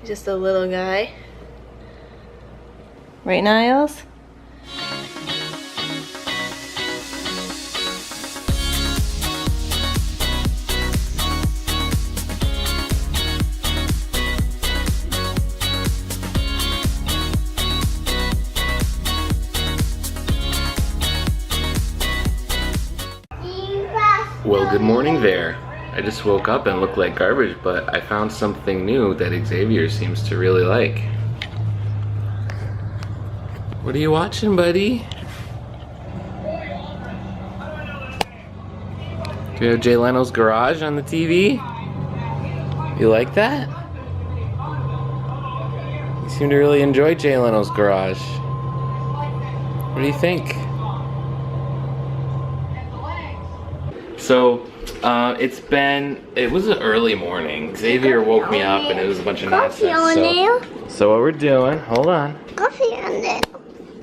Just a little guy. Right, Niles? Well, good morning there. I just woke up and looked like garbage, but I found something new that Xavier seems to really like. What are you watching, buddy? Do you have Jay Leno's Garage on the TV? You like that? You seem to really enjoy Jay Leno's Garage. What do you think? So, it was an early morning. Xavier woke me up and it was a bunch of nonsense. So what we're doing, hold on. Coffee on it.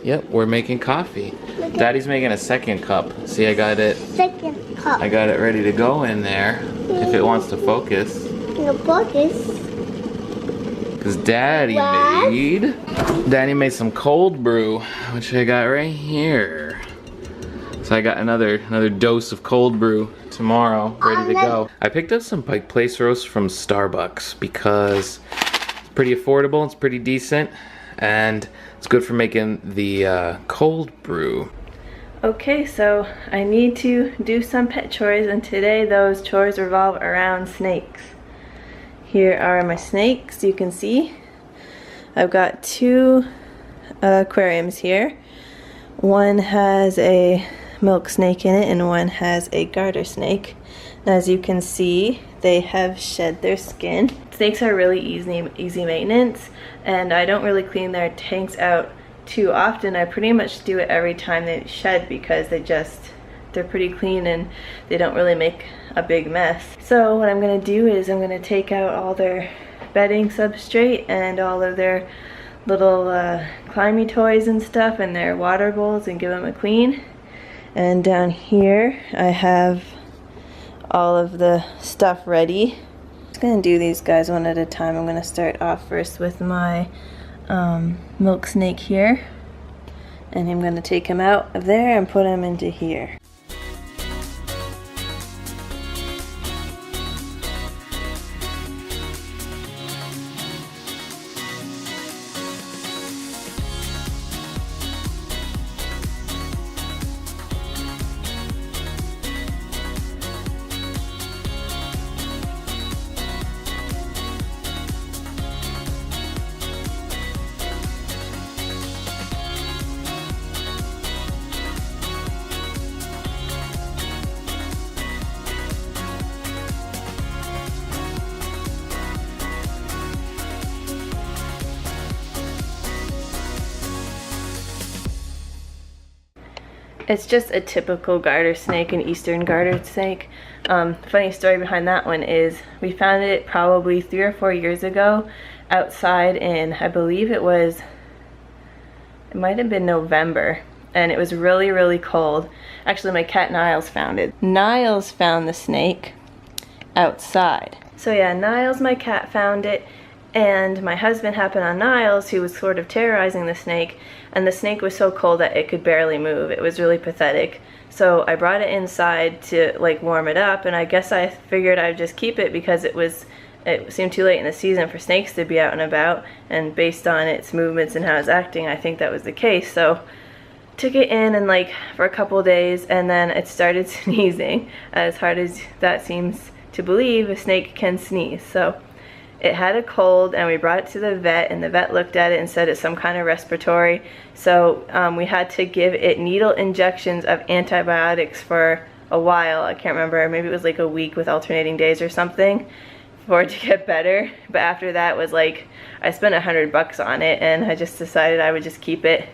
Yep, we're making coffee. Daddy's making a second cup. See, I got it. Second cup. I got it ready to go in there if it wants to focus. The focus. Because Daddy made some cold brew, which I got right here. So I got another dose of cold brew tomorrow, ready to go. I picked up some Pike Place roast from Starbucks because it's pretty affordable, it's pretty decent, and it's good for making the cold brew. Okay, so I need to do some pet chores, and today those chores revolve around snakes. Here are my snakes, you can see. I've got two aquariums here. One has a milk snake in it and one has a garter snake. And as you can see, they have shed their skin. Snakes are really easy maintenance, and I don't really clean their tanks out too often. I pretty much do it every time they shed because they're pretty clean and they don't really make a big mess. So what I'm going to do is I'm going to take out all their bedding substrate and all of their little climby toys and stuff and their water bowls and give them a clean. And down here I have all of the stuff ready. I'm just going to do these guys one at a time. I'm going to start off first with my milk snake here, and I'm going to take him out of there and put him into here. It's just a typical garter snake, an eastern garter snake. Funny story behind that one is we found it probably 3 or 4 years ago outside in, I believe it might have been November, and it was really, really cold. Actually, my cat Niles found it. Niles found the snake outside. So yeah, Niles, my cat, found it, and my husband happened on Niles, who was sort of terrorizing the snake, and the snake was so cold that it could barely move. It was really pathetic. So I brought it inside to like warm it up, and I guess I figured I'd just keep it because it seemed too late in the season for snakes to be out and about, and based on its movements and how it's acting, I think that was the case. So took it in and like for a couple of days, and then it started sneezing. As hard as that seems to believe, a snake can sneeze. So it had a cold, and we brought it to the vet, and the vet looked at it and said it's some kind of respiratory. So we had to give it needle injections of antibiotics for a while. I can't remember, maybe it was like a week with alternating days or something for it to get better. But after that was like, I spent $100 on it, and I just decided I would just keep it,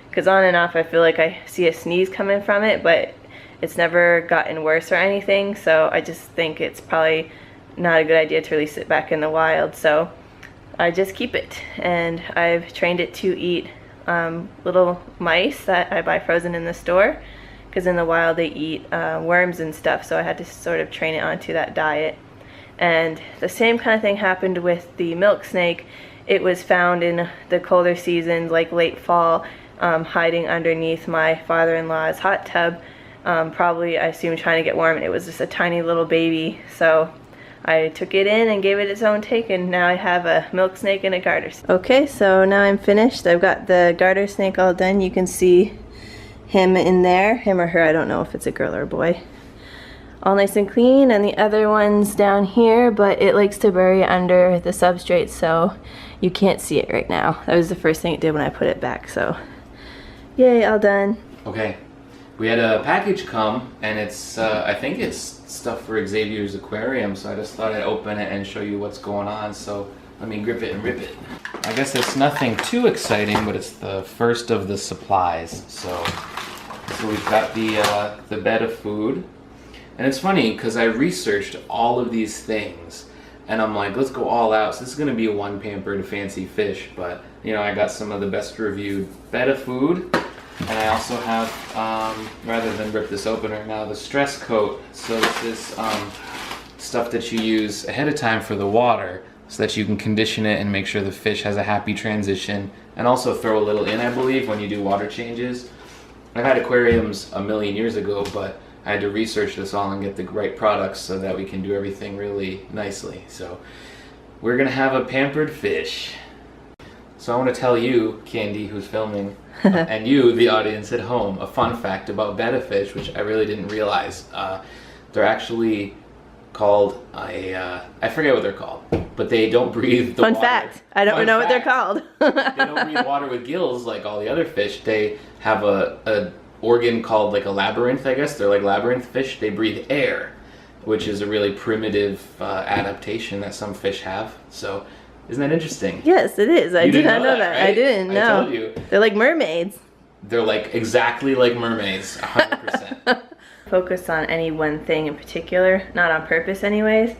because on and off I feel like I see a sneeze coming from it, but it's never gotten worse or anything. So I just think it's probably not a good idea to release it back in the wild, so I just keep it. And I've trained it to eat little mice that I buy frozen in the store, because in the wild they eat worms and stuff, so I had to sort of train it onto that diet. And the same kind of thing happened with the milk snake. It was found in the colder seasons, like late fall, hiding underneath my father-in-law's hot tub. Probably, I assume, trying to get warm. And it was just a tiny little baby. So I took it in and gave it its own take, and now I have a milk snake and a garter snake. Okay, so now I'm finished. I've got the garter snake all done. You can see him in there. Him or her, I don't know if it's a girl or a boy. All nice and clean, and the other one's down here, but it likes to bury under the substrate, so you can't see it right now. That was the first thing it did when I put it back, so yay, all done. Okay, we had a package come, and it's, I think it's stuff for Xavier's aquarium, so I just thought I'd open it and show you what's going on, so let me grip it and rip it. I guess it's nothing too exciting, but it's the first of the supplies. So we've got the bed of food. And it's funny because I researched all of these things and I'm like, let's go all out. So this is going to be a one pampered fancy fish, but you know, I got some of the best reviewed bed of food. And I also have, rather than rip this open right now, the stress coat. So this is stuff that you use ahead of time for the water so that you can condition it and make sure the fish has a happy transition, and also throw a little in, I believe, when you do water changes. I've had aquariums a million years ago, but I had to research this all and get the right products so that we can do everything really nicely. So we're gonna have a pampered fish. So I want to tell you, Candy, who's filming, and you, the audience at home, a fun fact about betta fish, which I really didn't realize. They're actually called I forget what they're called, but they don't breathe the water. Fun fact, I don't know what they're called. They don't breathe water with gills like all the other fish. They have a organ called like a labyrinth, I guess. They're like labyrinth fish. They breathe air, which is a really primitive adaptation that some fish have. So isn't that interesting? Yes, it is. I did not know that. Right? I didn't know. I told you. They're like mermaids. They're like exactly like mermaids, 100%. Focus on any one thing in particular, not on purpose anyways.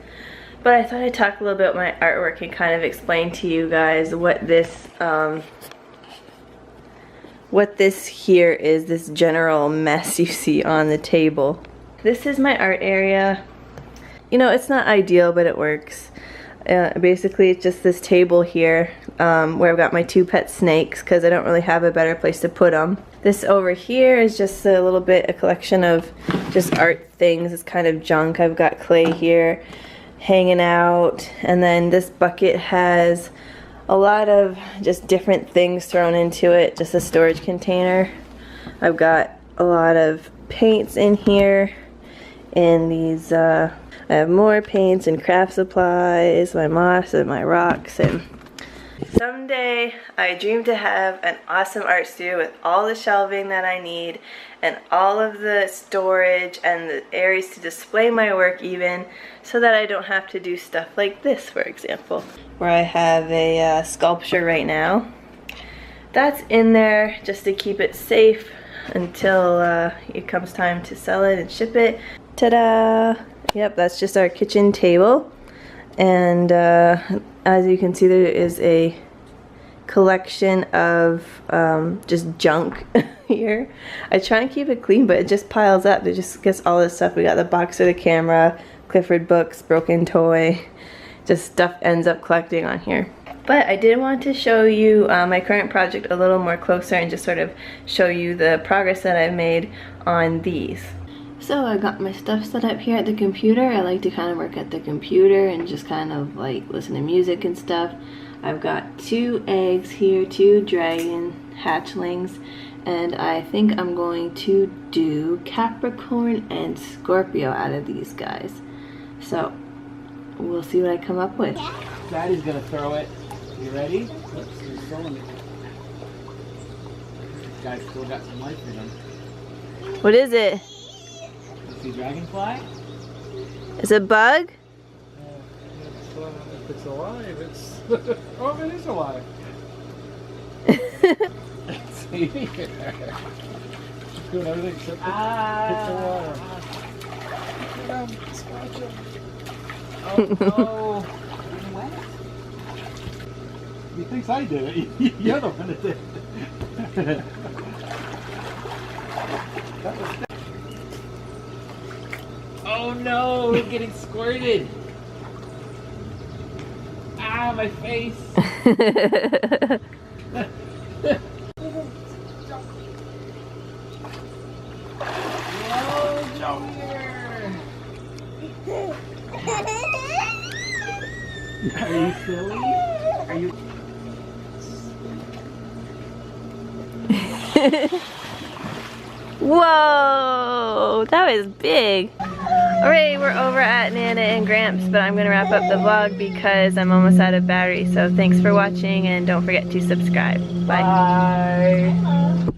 But I thought I'd talk a little bit about my artwork and kind of explain to you guys what this here is, this general mess you see on the table. This is my art area. You know, it's not ideal, but it works. Basically, it's just this table here where I've got my two pet snakes because I don't really have a better place to put them. This over here is just a collection of just art things. It's kind of junk. I've got clay here hanging out, and then this bucket has a lot of just different things thrown into it, just a storage container. I've got a lot of paints in here, and these I have more paints and craft supplies, my moss and my rocks. And someday I dream to have an awesome art studio with all the shelving that I need and all of the storage and the areas to display my work even, so that I don't have to do stuff like this, for example, where I have a sculpture right now. That's in there just to keep it safe until it comes time to sell it and ship it. Ta-da! Yep, that's just our kitchen table, and as you can see, there is a collection of just junk here. I try and keep it clean, but it just piles up. It just gets all this stuff. We got the box of the camera, Clifford books, broken toy, just stuff ends up collecting on here. But I did want to show you my current project a little more closer and just sort of show you the progress that I've made on these. So I got my stuff set up here at the computer. I like to kind of work at the computer and just kind of like listen to music and stuff. I've got 2 eggs here, 2 dragon hatchlings, and I think I'm going to do Capricorn and Scorpio out of these guys. So we'll see what I come up with. Daddy's gonna throw it. You ready? Oops, he's throwing it. This guy's still got some life in him. What is it? See dragonfly? Is it a bug? If it's alive, it's... oh, it is alive. See? It's doing everything except hit the water. Look at him, scratch him. Oh, getting wet. He thinks I did it. You're the one that did it. That was... Oh no, we're getting squirted. Ah, my face. Whoa, Junior. Are you silly? Are you? Whoa, that was big. Alright, we're over at Nana and Gramps, but I'm gonna wrap up the vlog because I'm almost out of battery. So thanks for watching and don't forget to subscribe. Bye. Bye.